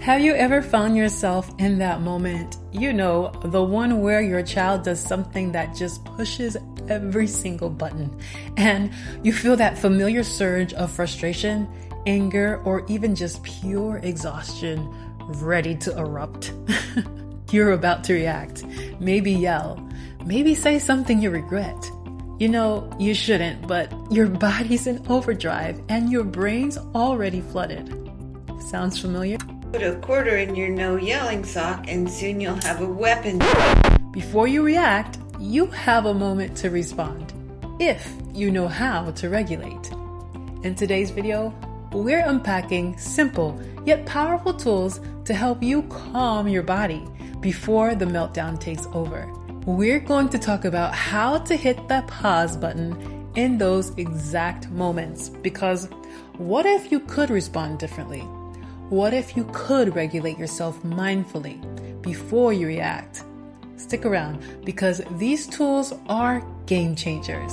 Have you ever found yourself in that moment? You know, the one where your child does something that just pushes every single button, and you feel that familiar surge of frustration, anger, or even just pure exhaustion ready to erupt. You're about to react, maybe yell, maybe say something you regret. You know, you shouldn't, but your body's in overdrive and your brain's already flooded. Sounds familiar? Put a quarter in your no yelling sock and soon you'll have a weapon. Before you react, you have a moment to respond, if you know how to regulate. In today's video, we're unpacking simple yet powerful tools to help you calm your body before the meltdown takes over. We're going to talk about how to hit that pause button in those exact moments, because what if you could respond differently? What if you could regulate yourself mindfully before you react? Stick around, because these tools are game changers.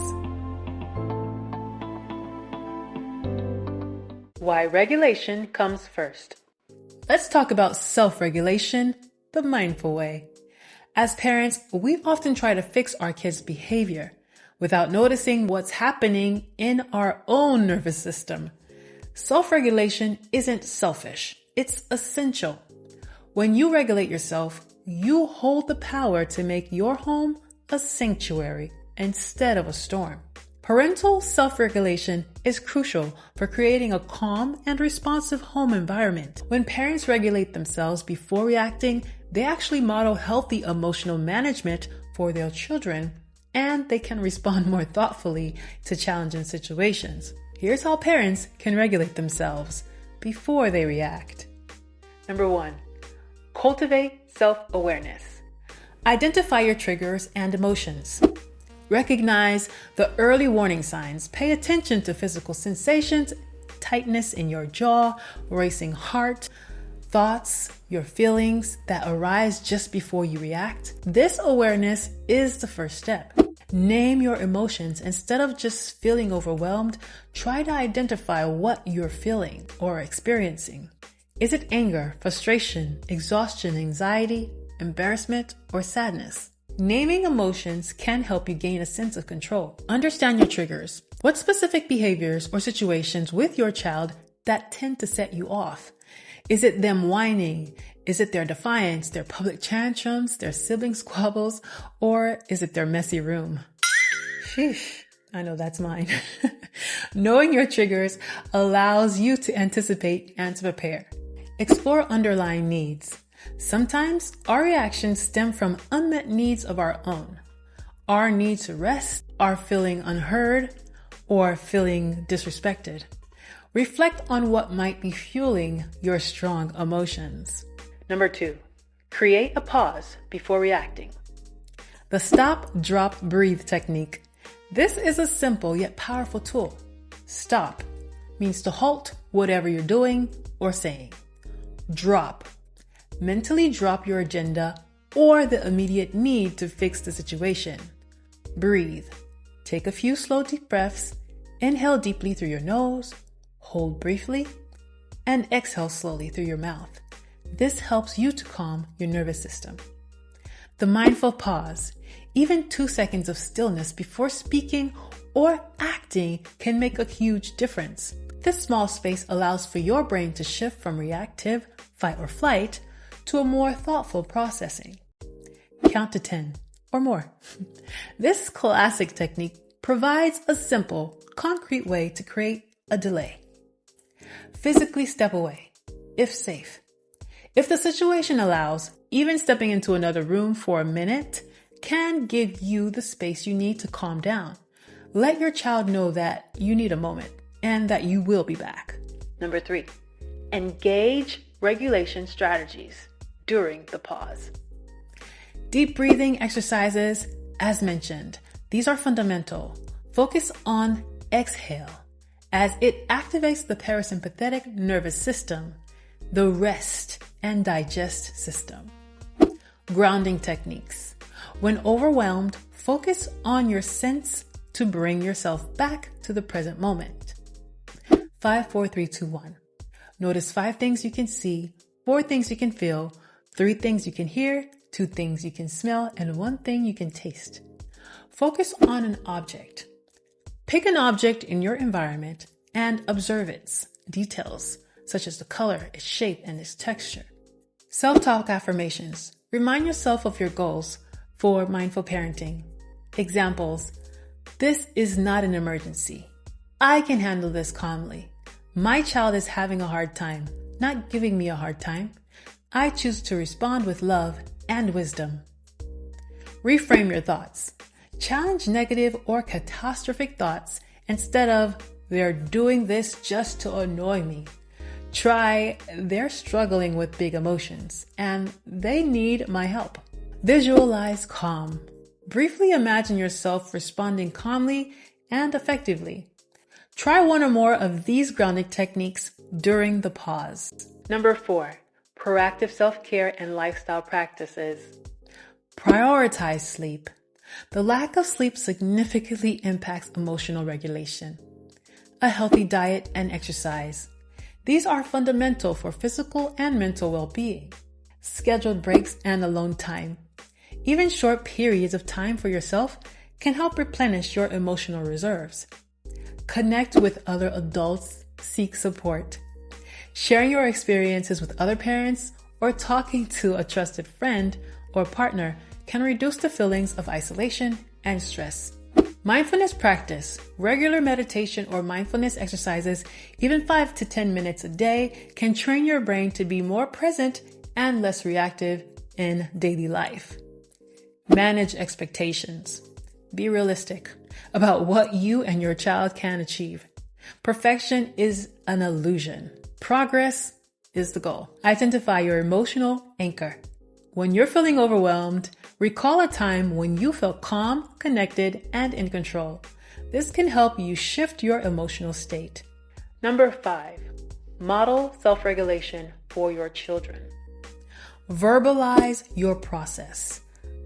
Why regulation comes first. Let's talk about self-regulation the mindful way. As parents, we often try to fix our kids' behavior without noticing what's happening in our own nervous system. Self-regulation isn't selfish, it's essential. When you regulate yourself, you hold the power to make your home a sanctuary instead of a storm. Parental self-regulation is crucial for creating a calm and responsive home environment. When parents regulate themselves before reacting, they actually model healthy emotional management for their children, and they can respond more thoughtfully to challenging situations. Here's how parents can regulate themselves before they react. Number 1, cultivate self-awareness. Identify your triggers and emotions. Recognize the early warning signs. Pay attention to physical sensations, tightness in your jaw, racing heart, thoughts, your feelings that arise just before you react. This awareness is the first step. Name your emotions. Instead of just feeling overwhelmed, try to identify what you're feeling or experiencing. Is it anger, frustration, exhaustion, anxiety, embarrassment, or sadness? Naming emotions can help you gain a sense of control. Understand your triggers. What specific behaviors or situations with your child that tend to set you off? Is it them whining? Is it their defiance, their public tantrums, their sibling squabbles, or is it their messy room? Sheesh, I know that's mine. Knowing your triggers allows you to anticipate and to prepare. Explore underlying needs. Sometimes our reactions stem from unmet needs of our own. Our need to rest, our feeling unheard, or feeling disrespected. Reflect on what might be fueling your strong emotions. Number 2, create a pause before reacting. The stop, drop, breathe technique. This is a simple yet powerful tool. Stop means to halt whatever you're doing or saying. Drop. Mentally drop your agenda or the immediate need to fix the situation. Breathe. Take a few slow deep breaths. Inhale deeply through your nose. Hold briefly, and exhale slowly through your mouth. This helps you to calm your nervous system. The mindful pause, even 2 seconds of stillness before speaking or acting, can make a huge difference. This small space allows for your brain to shift from reactive, fight or flight, to a more thoughtful processing. Count to 10 or more. This classic technique provides a simple, concrete way to create a delay. Physically step away, if safe. If the situation allows, even stepping into another room for a minute can give you the space you need to calm down. Let your child know that you need a moment and that you will be back. Number 3, engage regulation strategies during the pause. Deep breathing exercises, as mentioned, these are fundamental. Focus on exhale, as it activates the parasympathetic nervous system, the rest and digest system. Grounding techniques. When overwhelmed, focus on your sense to bring yourself back to the present moment. 5, 4, 3, 2, 1. Notice 5 things you can see 4 things you can feel, 3 things you can hear, 2 things you can smell, and 1 thing you can taste. Focus on an object. Pick an object in your environment and observe its details, such as the color, its shape, and its texture. Self-talk affirmations. Remind yourself of your goals for mindful parenting. Examples: this is not an emergency. I can handle this calmly. My child is having a hard time, not giving me a hard time. I choose to respond with love and wisdom. Reframe your thoughts. Challenge negative or catastrophic thoughts instead of, they're doing this just to annoy me. Try, they're struggling with big emotions and they need my help. Visualize calm. Briefly imagine yourself responding calmly and effectively. Try 1 or more of these grounding techniques during the pause. Number 4, proactive self-care and lifestyle practices. Prioritize sleep. The lack of sleep significantly impacts emotional regulation. A healthy diet and exercise. These are fundamental for physical and mental well-being. Scheduled breaks and alone time. Even short periods of time for yourself can help replenish your emotional reserves. Connect with other adults, seek support. Sharing your experiences with other parents or talking to a trusted friend or partner can reduce the feelings of isolation and stress. Mindfulness practice, regular meditation or mindfulness exercises, even 5 to 10 minutes a day, can train your brain to be more present and less reactive in daily life. Manage expectations. Be realistic about what you and your child can achieve. Perfection is an illusion. Progress is the goal. Identify your emotional anchor. When you're feeling overwhelmed, recall a time when you felt calm, connected, and in control. This can help you shift your emotional state. Number 5, model self-regulation for your children. Verbalize your process.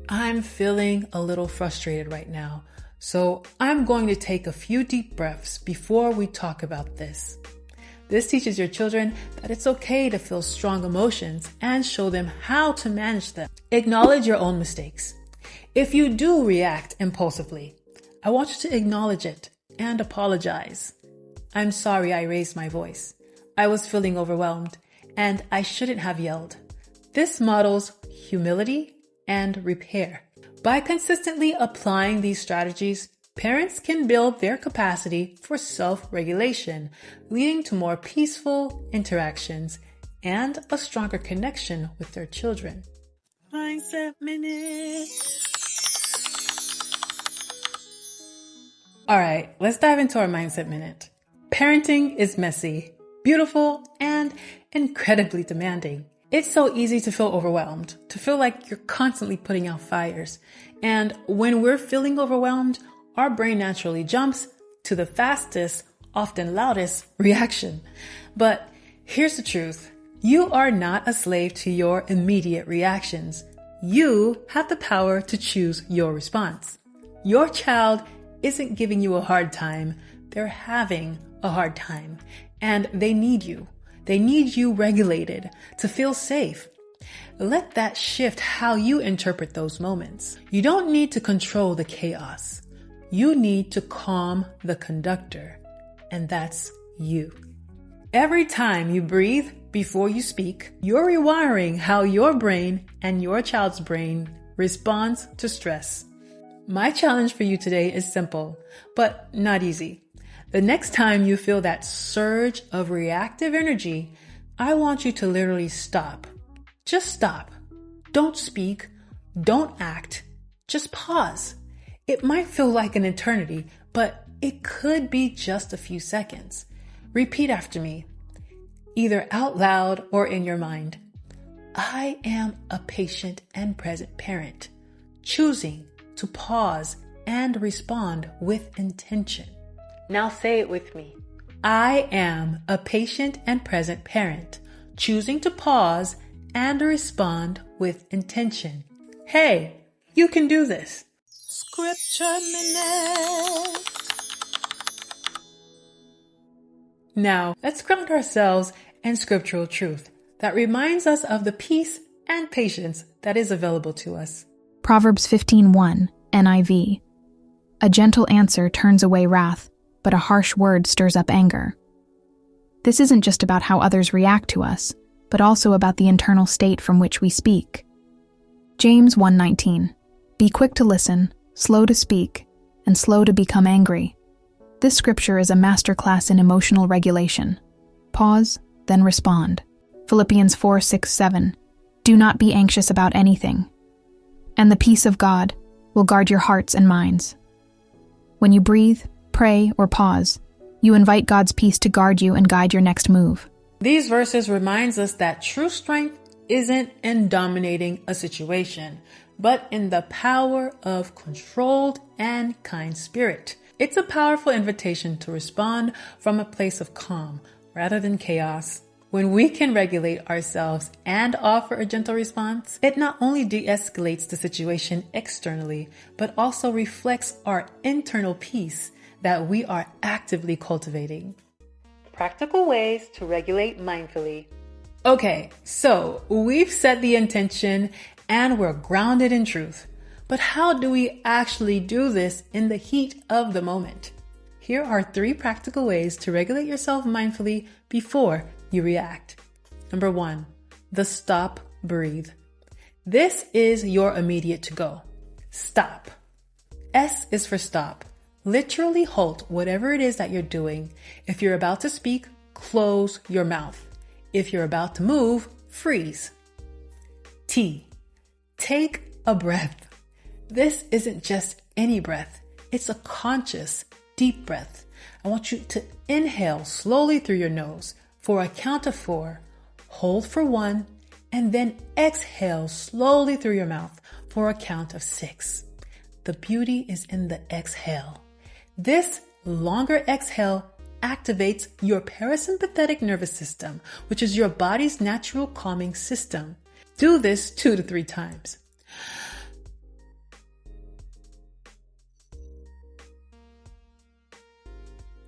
I'm feeling a little frustrated right now, so I'm going to take a few deep breaths before we talk about this. This teaches your children that it's okay to feel strong emotions and show them how to manage them. Acknowledge your own mistakes. If you do react impulsively, I want you to acknowledge it and apologize. I'm sorry I raised my voice. I was feeling overwhelmed and I shouldn't have yelled. This models humility and repair. By consistently applying these strategies, parents can build their capacity for self-regulation, leading to more peaceful interactions and a stronger connection with their children. Mindset Minute. All right, let's dive into our Mindset Minute. Parenting is messy, beautiful, and incredibly demanding. It's so easy to feel overwhelmed, to feel like you're constantly putting out fires. And when we're feeling overwhelmed, our brain naturally jumps to the fastest, often loudest reaction. But here's the truth. You are not a slave to your immediate reactions. You have the power to choose your response. Your child isn't giving you a hard time. They're having a hard time. And they need you. They need you regulated to feel safe. Let that shift how you interpret those moments. You don't need to control the chaos. You need to calm the conductor, and that's you. Every time you breathe before you speak, you're rewiring how your brain and your child's brain responds to stress. My challenge for you today is simple, but not easy. The next time you feel that surge of reactive energy, I want you to literally stop. Just stop. Don't speak. Don't act. Just pause. It might feel like an eternity, but it could be just a few seconds. Repeat after me, either out loud or in your mind. I am a patient and present parent, choosing to pause and respond with intention. Now say it with me. I am a patient and present parent, choosing to pause and respond with intention. Hey, you can do this. Scripture Minute. Now, let's ground ourselves in scriptural truth that reminds us of the peace and patience that is available to us. Proverbs 15:1, NIV. A gentle answer turns away wrath, but a harsh word stirs up anger. This isn't just about how others react to us, but also about the internal state from which we speak. James 1:19. Be quick to listen, slow to speak, and slow to become angry. This scripture is a masterclass in emotional regulation. Pause, then respond. Philippians 4:6-7. Do not be anxious about anything, and the peace of God will guard your hearts and minds. When you breathe, pray, or pause, you invite God's peace to guard you and guide your next move. These verses reminds us that true strength isn't in dominating a situation, but in the power of controlled and kind spirit. It's a powerful invitation to respond from a place of calm rather than chaos. When we can regulate ourselves and offer a gentle response, it not only de-escalates the situation externally, but also reflects our internal peace that we are actively cultivating. Practical ways to regulate mindfully. Okay, so we've set the intention and we're grounded in truth. But how do we actually do this in the heat of the moment? Here are 3 practical ways to regulate yourself mindfully before you react. Number 1, the stop, breathe. This is your immediate to go. Stop. S is for stop. Literally halt whatever it is that you're doing. If you're about to speak, close your mouth. If you're about to move, freeze. T, take a breath. This isn't just any breath. It's a conscious, deep breath. I want you to inhale slowly through your nose for a count of 4, hold for 1, and then exhale slowly through your mouth for a count of 6. The beauty is in the exhale. This longer exhale activates your parasympathetic nervous system, which is your body's natural calming system. Do this 2 to 3 times.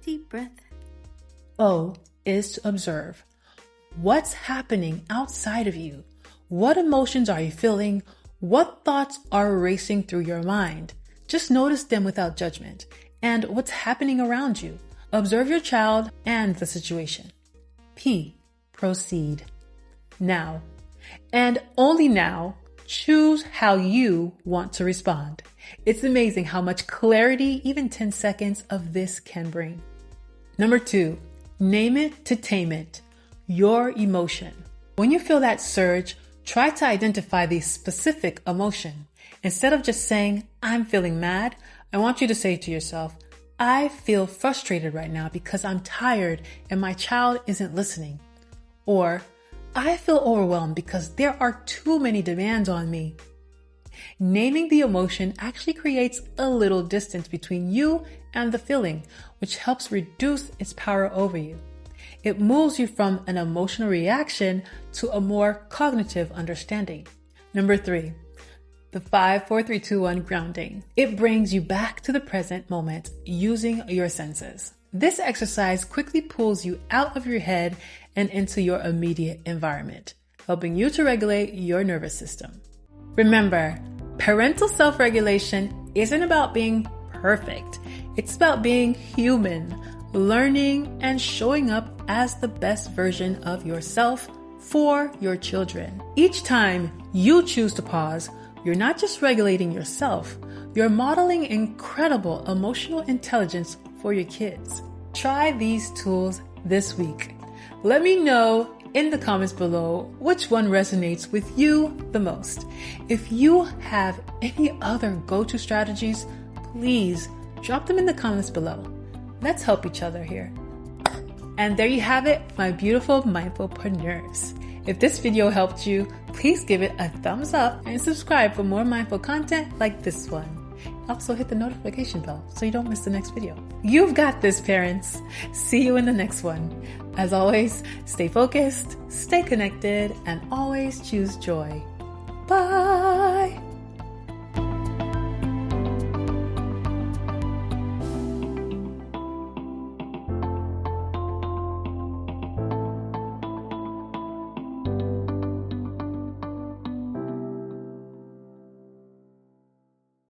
Deep breath. O is to observe. What's happening outside of you? What emotions are you feeling? What thoughts are racing through your mind? Just notice them without judgment. And what's happening around you? Observe your child and the situation. P, proceed. Now, and only now, choose how you want to respond. It's amazing how much clarity even 10 seconds of this can bring. Number 2, name it to tame it. Your emotion. When you feel that surge, try to identify the specific emotion. Instead of just saying, I'm feeling mad, I want you to say to yourself, I feel frustrated right now because I'm tired and my child isn't listening. Or, I feel overwhelmed because there are too many demands on me. Naming the emotion actually creates a little distance between you and the feeling, which helps reduce its power over you. It moves you from an emotional reaction to a more cognitive understanding. Number 3, the 5, 4, 3, 2, 1 grounding. It brings you back to the present moment using your senses. This exercise quickly pulls you out of your head and into your immediate environment, helping you to regulate your nervous system. Remember, parental self-regulation isn't about being perfect. It's about being human, learning, and showing up as the best version of yourself for your children. Each time you choose to pause, you're not just regulating yourself, you're modeling incredible emotional intelligence for your kids. Try these tools this week. Let me know in the comments below which one resonates with you the most. If you have any other go-to strategies, please drop them in the comments below. Let's help each other here. And there you have it, my beautiful mindful preneurs. If this video helped you, please give it a thumbs up and subscribe for more mindful content like this one. Also hit the notification bell so you don't miss the next video. You've got this, parents. See you in the next one. As always, stay focused, stay connected, and always choose joy. Bye.